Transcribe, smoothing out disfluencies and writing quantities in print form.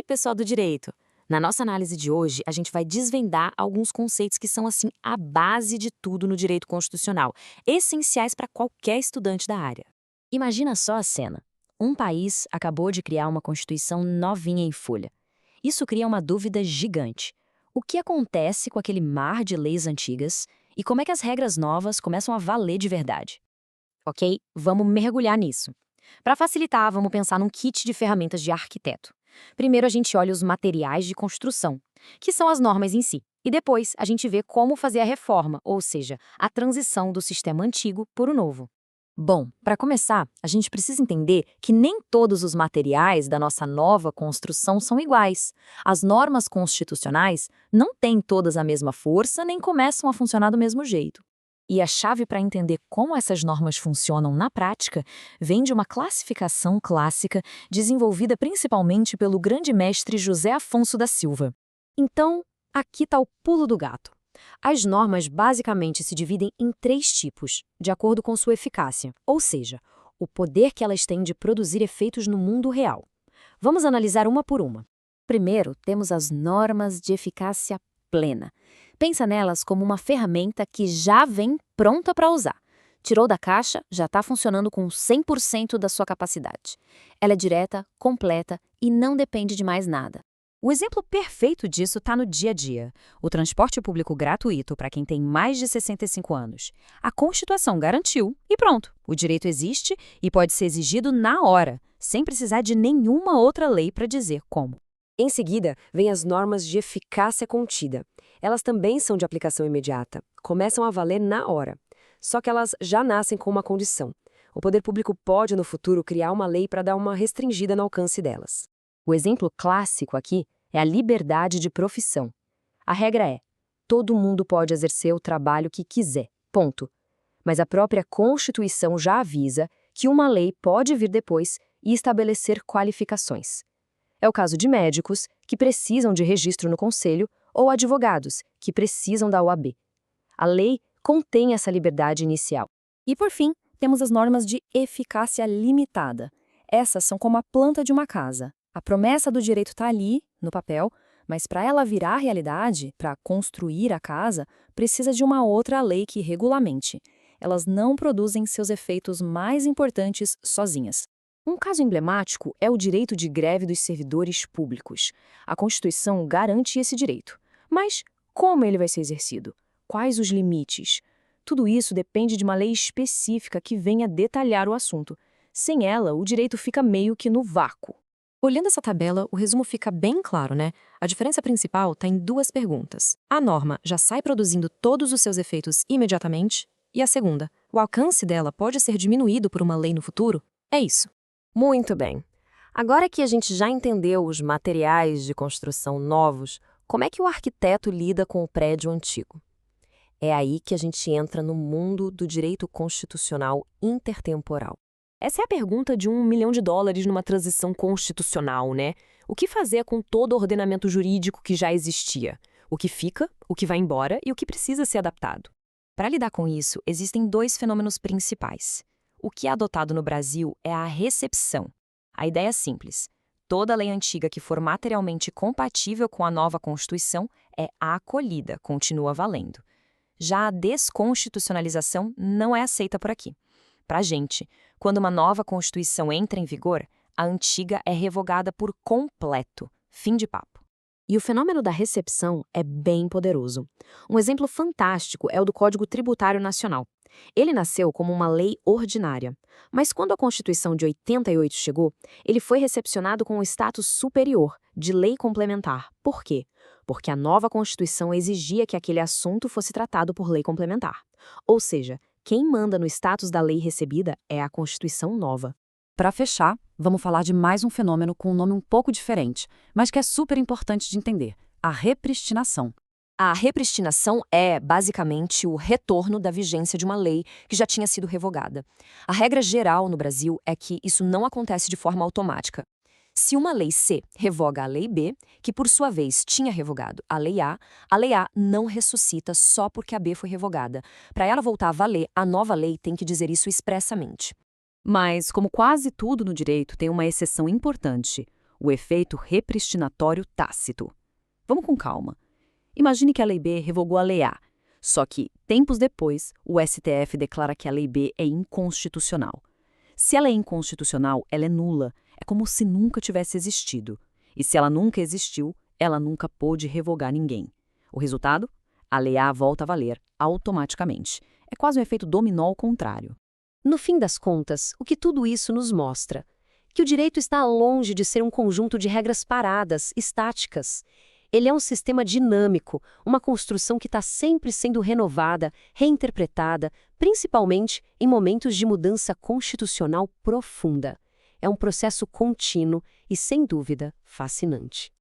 pessoal do direito! Na nossa análise de hoje, a gente vai desvendar alguns conceitos que são, assim, a base de tudo no direito constitucional, essenciais para qualquer estudante da área. Imagina só a cena. Um país acabou de criar uma constituição novinha em folha. Isso cria uma dúvida gigante. O que acontece com aquele mar de leis antigas e como é que as regras novas começam a valer de verdade? Ok? Vamos mergulhar nisso. Para facilitar, vamos pensar num kit de ferramentas de arquiteto. Primeiro, a gente olha os materiais de construção, que são as normas em si. E depois, a gente vê como fazer a reforma, ou seja, a transição do sistema antigo para o novo. Bom, para começar, a gente precisa entender que nem todos os materiais da nossa nova construção são iguais. As normas constitucionais não têm todas a mesma força nem começam a funcionar do mesmo jeito. E a chave para entender como essas normas funcionam na prática vem de uma classificação clássica desenvolvida principalmente pelo grande mestre José Afonso da Silva. Então, aqui está o pulo do gato. As normas basicamente se dividem em 3 tipos, de acordo com sua eficácia, ou seja, o poder que elas têm de produzir efeitos no mundo real. Vamos analisar uma por uma. Primeiro, temos as normas de eficácia plena. Pensa nelas como uma ferramenta que já vem pronta para usar. Tirou da caixa, já está funcionando com 100% da sua capacidade. Ela é direta, completa e não depende de mais nada. O exemplo perfeito disso está no dia a dia. O transporte público gratuito para quem tem mais de 65 anos. A Constituição garantiu e pronto. O direito existe e pode ser exigido na hora, sem precisar de nenhuma outra lei para dizer como. Em seguida, vêm as normas de eficácia contida. Elas também são de aplicação imediata, começam a valer na hora. Só que elas já nascem com uma condição. O poder público pode, no futuro, criar uma lei para dar uma restringida no alcance delas. O exemplo clássico aqui é a liberdade de profissão. A regra é: todo mundo pode exercer o trabalho que quiser, ponto. Mas a própria Constituição já avisa que uma lei pode vir depois e estabelecer qualificações. É o caso de médicos, que precisam de registro no conselho, ou advogados, que precisam da OAB. A lei contém essa liberdade inicial. E, por fim, temos as normas de eficácia limitada. Essas são como a planta de uma casa. A promessa do direito está ali, no papel, mas para ela virar realidade, para construir a casa, precisa de uma outra lei que regulamente. Elas não produzem seus efeitos mais importantes sozinhas. Um caso emblemático é o direito de greve dos servidores públicos. A Constituição garante esse direito. Mas como ele vai ser exercido? Quais os limites? Tudo isso depende de uma lei específica que venha detalhar o assunto. Sem ela, o direito fica meio que no vácuo. Olhando essa tabela, o resumo fica bem claro, né? A diferença principal está em 2 perguntas. A norma já sai produzindo todos os seus efeitos imediatamente? E a segunda, o alcance dela pode ser diminuído por uma lei no futuro? É isso. Muito bem. Agora que a gente já entendeu os materiais de construção novos, como é que o arquiteto lida com o prédio antigo? É aí que a gente entra no mundo do direito constitucional intertemporal. Essa é a pergunta de $1 milhão numa transição constitucional, né? O que fazer com todo o ordenamento jurídico que já existia? O que fica, o que vai embora e o que precisa ser adaptado? Para lidar com isso, existem 2 fenômenos principais. O que é adotado no Brasil é a recepção. A ideia é simples. Toda lei antiga que for materialmente compatível com a nova Constituição é acolhida, continua valendo. Já a desconstitucionalização não é aceita por aqui. Para a gente, quando uma nova Constituição entra em vigor, a antiga é revogada por completo. Fim de papo. E o fenômeno da recepção é bem poderoso. Um exemplo fantástico é o do Código Tributário Nacional. Ele nasceu como uma lei ordinária, mas quando a Constituição de 88 chegou, ele foi recepcionado com um status superior, de lei complementar. Por quê? Porque a nova Constituição exigia que aquele assunto fosse tratado por lei complementar. Ou seja, quem manda no status da lei recebida é a Constituição nova. Para fechar, vamos falar de mais um fenômeno com um nome um pouco diferente, mas que é super importante de entender: a repristinação. A repristinação é, basicamente, o retorno da vigência de uma lei que já tinha sido revogada. A regra geral no Brasil é que isso não acontece de forma automática. Se uma lei C revoga a lei B, que por sua vez tinha revogado a lei A não ressuscita só porque a B foi revogada. Para ela voltar a valer, a nova lei tem que dizer isso expressamente. Mas, como quase tudo no direito, tem uma exceção importante: o efeito repristinatório tácito. Vamos com calma. Imagine que a Lei B revogou a Lei A, só que, tempos depois, o STF declara que a Lei B é inconstitucional. Se ela é inconstitucional, ela é nula, é como se nunca tivesse existido. E se ela nunca existiu, ela nunca pôde revogar ninguém. O resultado? A Lei A volta a valer automaticamente. É quase um efeito dominó ao contrário. No fim das contas, o que tudo isso nos mostra? Que o direito está longe de ser um conjunto de regras paradas, estáticas. Ele é um sistema dinâmico, uma construção que está sempre sendo renovada, reinterpretada, principalmente em momentos de mudança constitucional profunda. É um processo contínuo e, sem dúvida, fascinante.